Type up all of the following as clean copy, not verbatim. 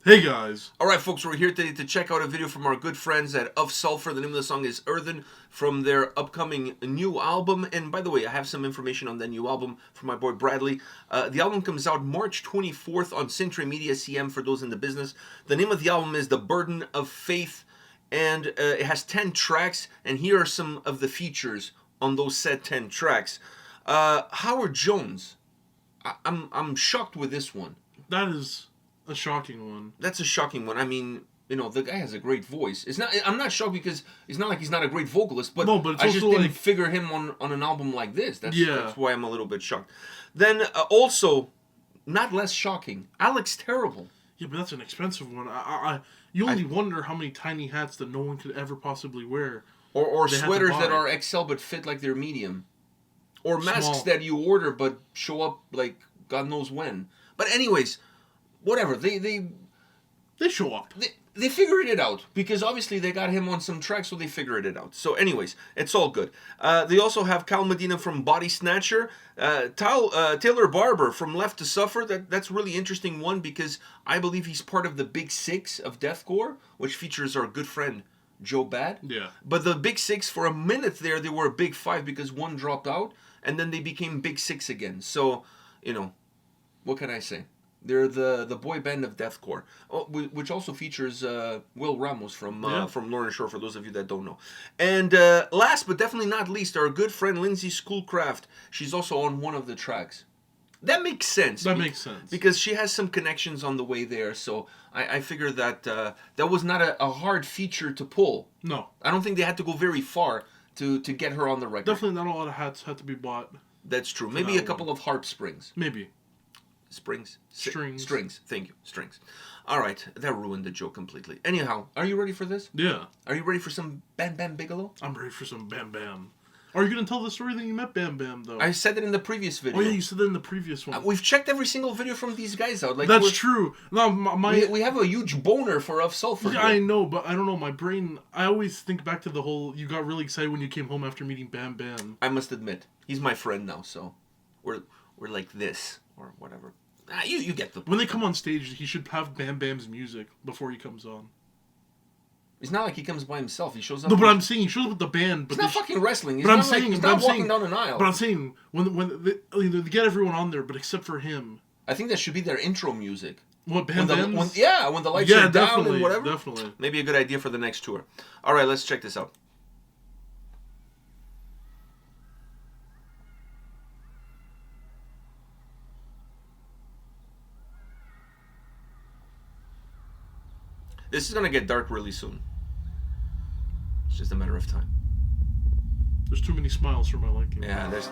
Hey guys! Alright folks, we're here today to check out a video from our good friends at Of Sulfur. The name of the song is Earthen from their upcoming new album. And by the way, I have some information on the new album from my boy Bradley. The album comes out March 24th on Century Media CM for those in the business. The name of the album is The Burden of Faith, and it has 10 tracks, and here are some of the features on those said 10 tracks. Howard Jones. I'm shocked with this one. That is a shocking one. That's a shocking one. I mean, you know, the guy has a great voice. I'm not shocked because it's not like he's not a great vocalist, but, no, but it's I also just didn't like, figure him on an album like this. That's why I'm a little bit shocked. Then also, not less shocking, Alex Terrible. Yeah, but that's an expensive one. You only wonder how many tiny hats that no one could ever possibly wear. Or sweaters that are XL but fit like they're medium. Or masks that you order but show up like God knows when. But anyways, whatever. They show up. They figured it out because obviously they got him on some tracks, so they figured it out. So anyways, it's all good. They also have Cal Medina from Body Snatcher, Taylor Barber from Left to Suffer. That's a really interesting one because I believe he's part of the Big Six of deathcore, which features our good friend Joe Bad. Yeah. But the Big Six, for a minute there, they were a Big Five because one dropped out, and then they became Big Six again. So, you know, what can I say? They're the boy band of deathcore, which also features Will Ramos from Lorna Shore, for those of you that don't know. And last but definitely not least, our good friend Lindsay Schoolcraft. She's also on one of the tracks. That makes sense. That makes sense. Because she has some connections on the way there, so I figure that that was not a hard feature to pull. No. I don't think they had to go very far to get her on the record. Definitely not a lot of hats had to be bought. That's true. Maybe a couple of harp springs. Maybe. Strings. Strings. Thank you. Strings. All right. That ruined the joke completely. Anyhow, are you ready for this? Yeah. Are you ready for some Bam Bam Bigelow? I'm ready for some Bam Bam. Are you going to tell the story that you met Bam Bam, though? I said it in the previous video. Oh, yeah, you said that in the previous one. We've checked every single video from these guys out. Like That's true. No, we have a huge boner for Of Sulfur. Yeah, I know, but I don't know. My brain, I always think back to the whole, you got really excited when you came home after meeting Bam Bam. I must admit, he's my friend now, so we're like this, or whatever. You get the point. When they come on stage, he should have Bam Bam's music before he comes on. It's not like he comes by himself. He shows up. No, but I'm saying he shows up with the band. But it's not fucking wrestling. But I'm saying he's not walking down an aisle. But I'm saying when they get everyone on there, but except for him. I think that should be their intro music. What, Bam Bam? When the lights are down and whatever. Definitely. Maybe a good idea for the next tour. All right, let's check this out. This is going to get dark really soon. It's just a matter of time. There's too many smiles for my liking. Yeah, there's...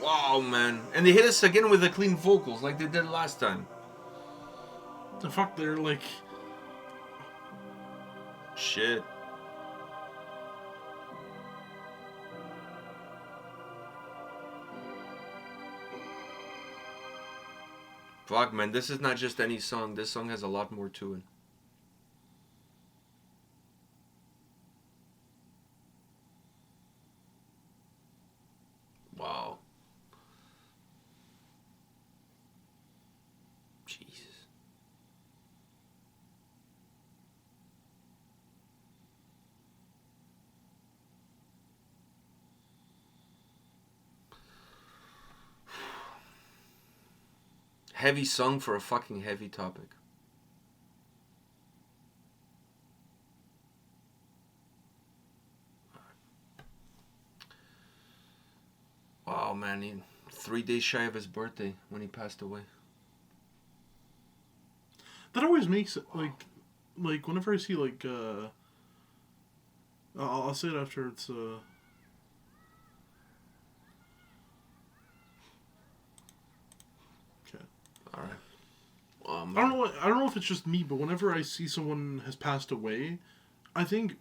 Wow, man. And they hit us again with the clean vocals like they did last time. The fuck, they're like... Shit. Fuck, man, this is not just any song. This song has a lot more to it. Wow. Jesus. Heavy song for a fucking heavy topic. Wow, man, 3 days shy of his birthday when he passed away. That always makes it, like whenever I see, like, I'll say it after it's, okay. Alright. I don't know if it's just me, but whenever I see someone has passed away, I think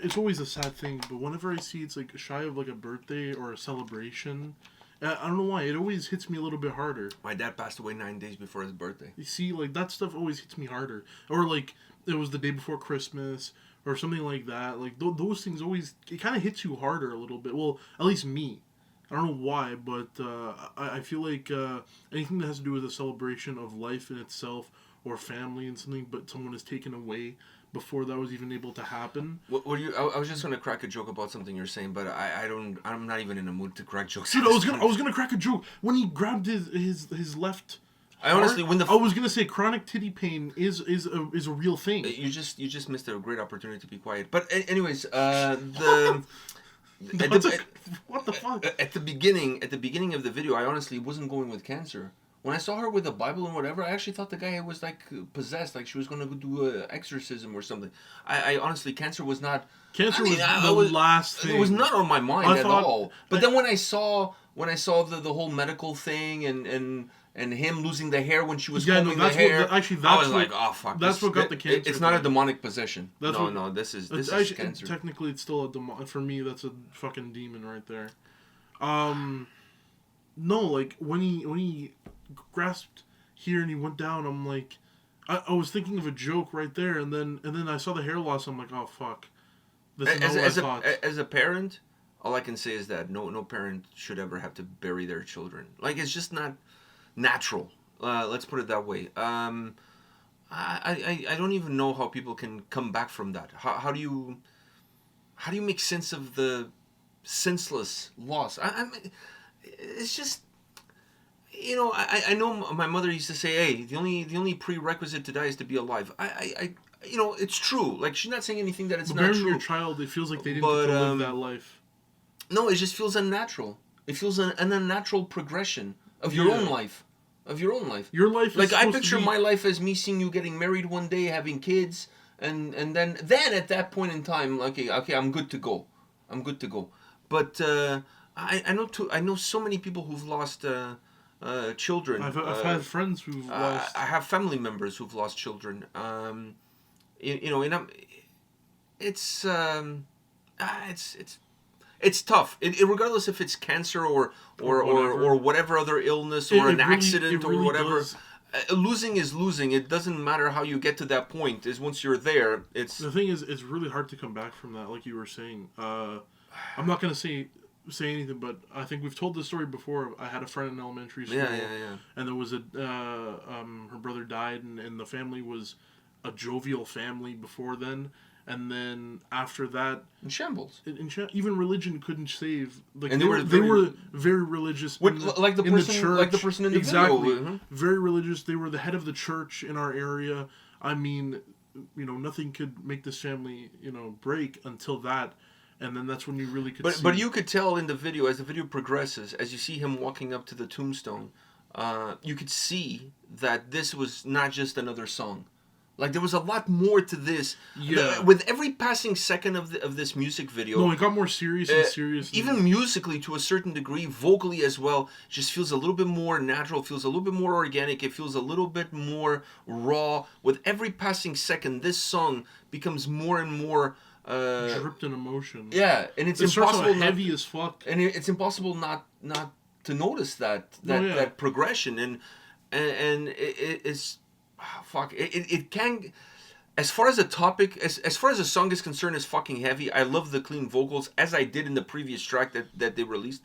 it's always a sad thing, but whenever I see it's, like, shy of, like, a birthday or a celebration, I don't know why, it always hits me a little bit harder. My dad passed away 9 days before his birthday. You see, like, that stuff always hits me harder. Or, like, it was the day before Christmas, or something like that. Like, those things always, it kind of hits you harder a little bit. Well, at least me. I don't know why, but I feel like anything that has to do with a celebration of life in itself, or family and something, but someone is taken away before that was even able to happen. What you? I was just gonna crack a joke about something you're saying, but I'm not even in the mood to crack jokes. Dude, I was gonna crack a joke when he grabbed his left. I honestly, I was gonna say chronic titty pain is a real thing. You just missed a great opportunity to be quiet. But anyways, What the fuck? At the beginning of the video, I honestly wasn't going with cancer. When I saw her with the Bible and whatever, I actually thought the guy was like possessed, like she was going to do an exorcism or something. I honestly, cancer was not. Cancer was the last thing. It was not on my mind at all. But then when I saw the whole medical thing and him losing the hair when she was combing the hair, I was like, oh fuck. That's what got the cancer. It's not a demonic possession. This is cancer. Technically, it's still a demon. For me, that's a fucking demon right there. No, like when he grasped here and he went down, I'm like, I was thinking of a joke right there, and then I saw the hair loss. I'm like, oh fuck. As a parent, all I can say is that no parent should ever have to bury their children. Like, it's just not natural. Let's put it that way. I don't even know how people can come back from that. How do you make sense of the senseless loss? It's just, I know my mother used to say, hey, the only prerequisite to die is to be alive. It's true. Like, she's not saying anything that it's not true. Burying your child, it feels like they didn't get to live that life. No, it just feels unnatural. It feels an unnatural progression of your own life. Your life is like, I picture my life as me seeing you getting married one day, having kids, and then at that point in time, okay, I'm good to go. But I know so many people who've lost children. I've had friends who've lost. I have family members who've lost children. It's tough. Regardless if it's cancer or whatever other illness or an accident or whatever. Losing is losing. It doesn't matter how you get to that point. Is once you're there, it's... The thing is, it's really hard to come back from that, like you were saying. I'm not going to say anything, but I think we've told this story before. I had a friend in elementary school. Yeah. And there was her brother died, and the family was a jovial family before then. And then after that, in shambles. Even religion couldn't save. Like, and they were very religious. Like the person in the exactly. video. Mm-hmm. Very religious. They were the head of the church in our area. I mean, nothing could make this family, break until that. And then that's when you really could see. But you could tell in the video, as the video progresses, as you see him walking up to the tombstone, you could see that this was not just another song. Like, there was a lot more to this. Yeah. With every passing second of this music video... No, it got more serious and serious. Even musically, to a certain degree, vocally as well, just feels a little bit more natural, feels a little bit more organic, it feels a little bit more raw. With every passing second, this song becomes more and more... dripped in emotion. Yeah, and it's impossible... heavy as fuck. And it's impossible not to notice that progression. And it's... fuck, it can... As far as a topic, as far as a song is concerned, is fucking heavy. I love the clean vocals, as I did in the previous track that they released.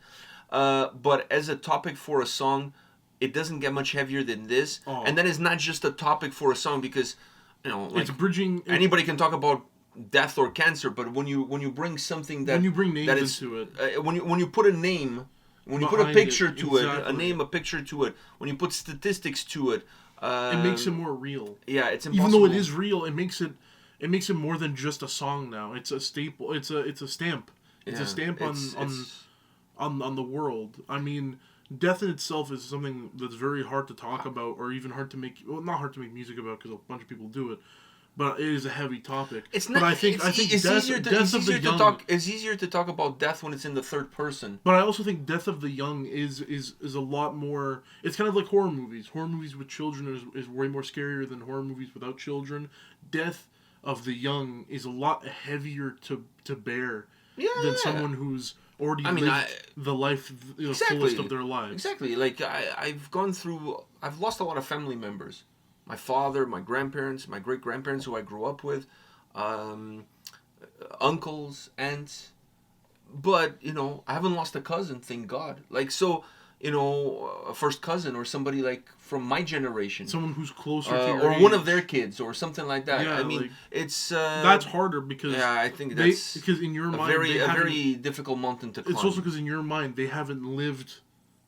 But as a topic for a song, it doesn't get much heavier than this. Oh. And then it's not just a topic for a song because, you know, like, it's bridging. Anybody can talk about death or cancer, but when you bring something that... When you bring names into it. When you put a name, when you put a picture to it, a name, a picture to it, when you put statistics to it... it makes it more real. Yeah, it's impossible. Even though it is real, it makes it more than just a song now. It's a staple. It's a stamp. It's a stamp on the world. I mean, death in itself is something that's very hard to talk about, or even hard to make. Well, not hard to make music about because a bunch of people do it. But it is a heavy topic. It's not. But I think it's easier to talk about death when it's in the third person. But I also think death of the young is a lot more. It's kind of like horror movies. Horror movies with children is way more scarier than horror movies without children. Death of the young is a lot heavier to bear than someone who's already lived the life, fullest of their lives. Exactly. Like I've lost a lot of family members. My father, my grandparents, my great-grandparents who I grew up with, uncles, aunts. But, I haven't lost a cousin, thank God. Like, so, a first cousin or somebody, like, from my generation. Someone who's closer to your or age. one of their kids or something like that. Yeah, I mean, like, it's... that's harder because... Yeah, I think that's... Because in your mind... a very difficult mountain to climb. It's also because in your mind, they haven't lived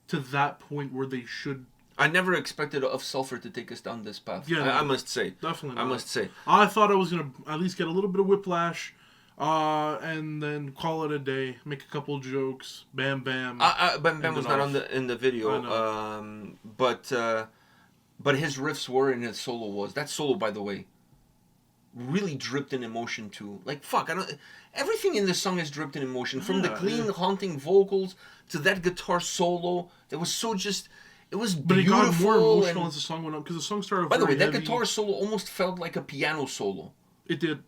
to that point where they should... I never expected of Sulfur to take us down this path. Yeah, I must say. Definitely not. I must say. I thought I was going to at least get a little bit of whiplash, and then call it a day, make a couple jokes, bam, bam. Bam Bam was not in the video, but his riffs were and his solo was. That solo, by the way, really dripped in emotion too. Like, fuck, everything in this song is dripped in emotion. From the clean, haunting vocals to that guitar solo that was so just... It was beautiful. But it got more emotional as the song went on, because the song started By the way, that heavy. guitar solo almost felt like a piano solo. It did.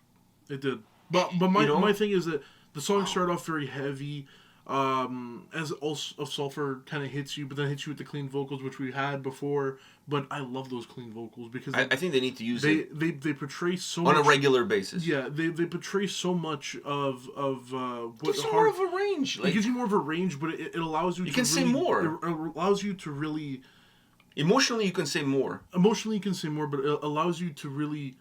But my thing is that the song started off very heavy, as also Sulfur kind of hits you, but then hits you with the clean vocals, which we had before. But I love those clean vocals because I think they need to use it. They portray so on much, a regular basis. Yeah, they portray so much of what gives you more of a range. It gives you more of a range, but it allows you. You can say more. It allows you to really. Emotionally, you can say more. Emotionally, you can say more, but it allows you to really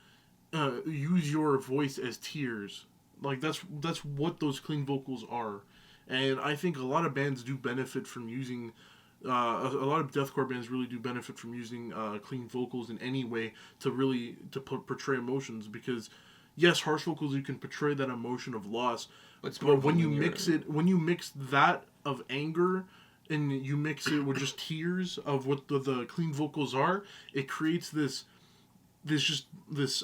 use your voice as tears. Like that's what those clean vocals are, and I think a lot of bands do benefit from using. A lot of deathcore bands really do benefit from using clean vocals in any way to portray emotions, because yes, harsh vocals, you can portray that emotion of loss, but when you mix that of anger and you mix it with just tears of what the clean vocals are, it creates this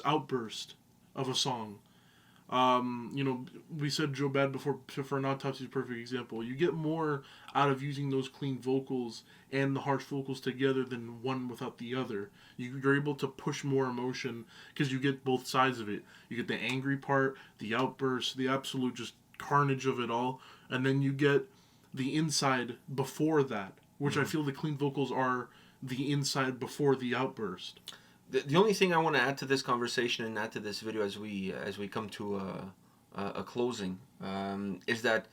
outburst of a song. We said Joe Bad before, for an autopsy is a perfect example. You get more out of using those clean vocals and the harsh vocals together than one without the other. You're able to push more emotion because you get both sides of it. You get the angry part, the outburst, the absolute just carnage of it all, and then you get the inside before that, which I feel the clean vocals are the inside before the outburst. The only thing I want to add to this conversation and add to this video as we come to a closing is that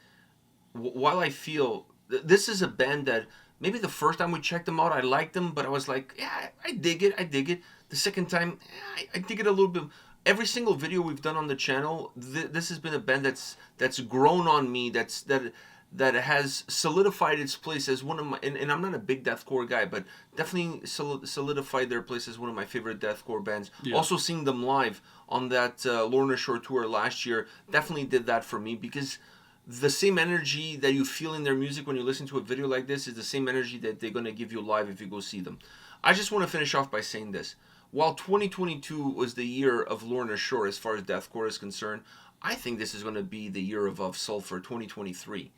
while I feel this is a band that maybe the first time we checked them out I liked them, but I was like, yeah, I dig it. The second time, I dig it a little bit. Every single video we've done on the channel, this has been a band that's grown on me. That has solidified its place as one of my... And I'm not a big deathcore guy, but definitely solidified their place as one of my favorite deathcore bands. Yeah. Also seeing them live on that Lorna Shore tour last year definitely did that for me, because the same energy that you feel in their music when you listen to a video like this is the same energy that they're going to give you live if you go see them. I just want to finish off by saying this. while 2022 was the year of Lorna Shore as far as deathcore is concerned, I think this is going to be the year of Sulfur 2023.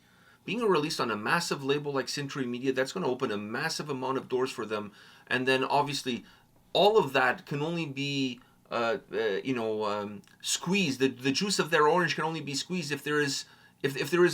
Being released on a massive label like Century Media, that's going to open a massive amount of doors for them. And then obviously, all of that can only be, squeezed. The juice of their orange can only be squeezed if there is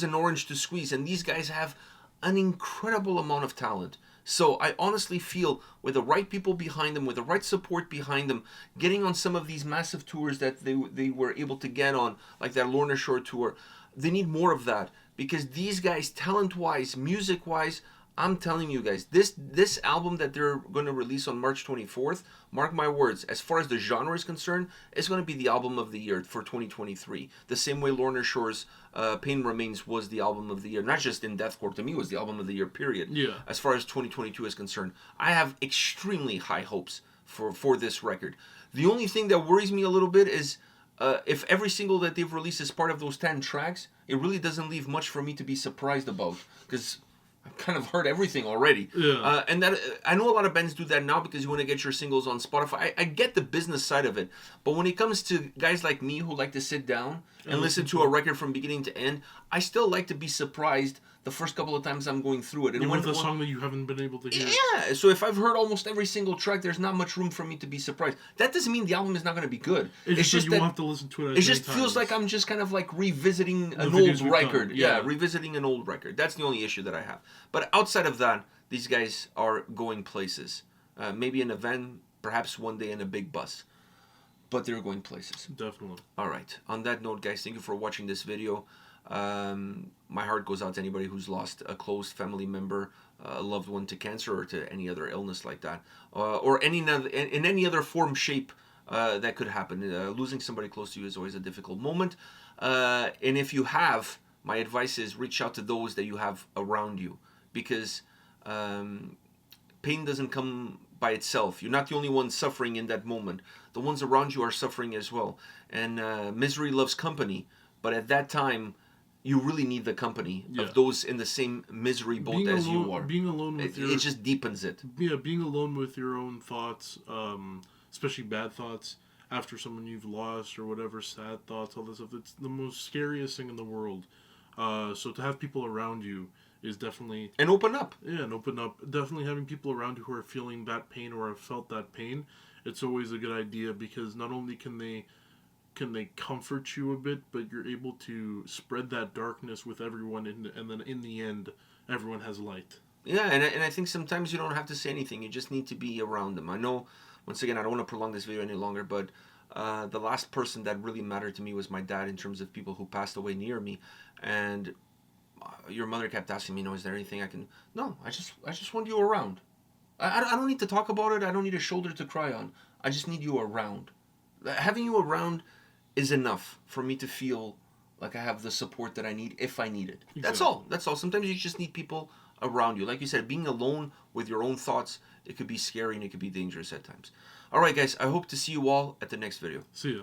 an orange to squeeze. And these guys have an incredible amount of talent. So I honestly feel with the right people behind them, with the right support behind them, getting on some of these massive tours that they were able to get on, like that Lorna Shore tour, they need more of that. Because these guys, talent-wise, music-wise, I'm telling you guys, this album that they're going to release on March 24th, mark my words, as far as the genre is concerned, it's going to be the album of the year for 2023. The same way Lorna Shore's Pain Remains was the album of the year. Not just in deathcore, to me, was the album of the year, period. Yeah. As far as 2022 is concerned. I have extremely high hopes for this record. The only thing that worries me a little bit is if every single that they've released is part of those 10 tracks, it really doesn't leave much for me to be surprised about. Because I've kind of heard everything already. Yeah. And that I know a lot of bands do that now because you want to get your singles on Spotify. I get the business side of it. But when it comes to guys like me who like to sit down and listen to a record from beginning to end, I still like to be surprised the first couple of times I'm going through it. And Even with a song that you haven't been able to hear. Yeah, so if I've heard almost every single track, there's not much room for me to be surprised. That doesn't mean the album is not going to be good. It's just that you have to listen to it. It just feels like I'm just kind of like revisiting an old record. Yeah, revisiting an old record. That's the only issue that I have. But outside of that, these guys are going places. Maybe in a van, perhaps one day in a big bus. But they're going places. Definitely. All right. On that note, guys, thank you for watching this video. My heart goes out to anybody who's lost a close family member, a loved one to cancer or to any other illness like that, or in any other form, shape that could happen. Losing somebody close to you is always a difficult moment. And if you have, my advice is reach out to those that you have around you, because pain doesn't come by itself. You're not the only one suffering in that moment. The ones around you are suffering as well. And misery loves company. But at that time, you really need the company of those in the same misery boat as you are. Being alone with it just deepens it. Yeah, being alone with your own thoughts, especially bad thoughts, after someone you've lost or whatever, sad thoughts, all this stuff, it's the most scariest thing in the world. So to have people around you is definitely... And open up. Yeah, and open up. Definitely having people around you who are feeling that pain or have felt that pain, it's always a good idea, because not only can they comfort you a bit, but you're able to spread that darkness with everyone, and then in the end, everyone has light. Yeah, and I think sometimes you don't have to say anything. You just need to be around them. I know, once again, I don't want to prolong this video any longer, but the last person that really mattered to me was my dad in terms of people who passed away near me. And your mother kept asking me, is there anything I can... No, I just want you around. I don't need to talk about it. I don't need a shoulder to cry on. I just need you around. Having you around is enough for me to feel like I have the support that I need if I need it. Exactly. That's all. Sometimes you just need people around you. Like you said, being alone with your own thoughts, it could be scary and it could be dangerous at times. All right, guys, I hope to see you all at the next video. See ya.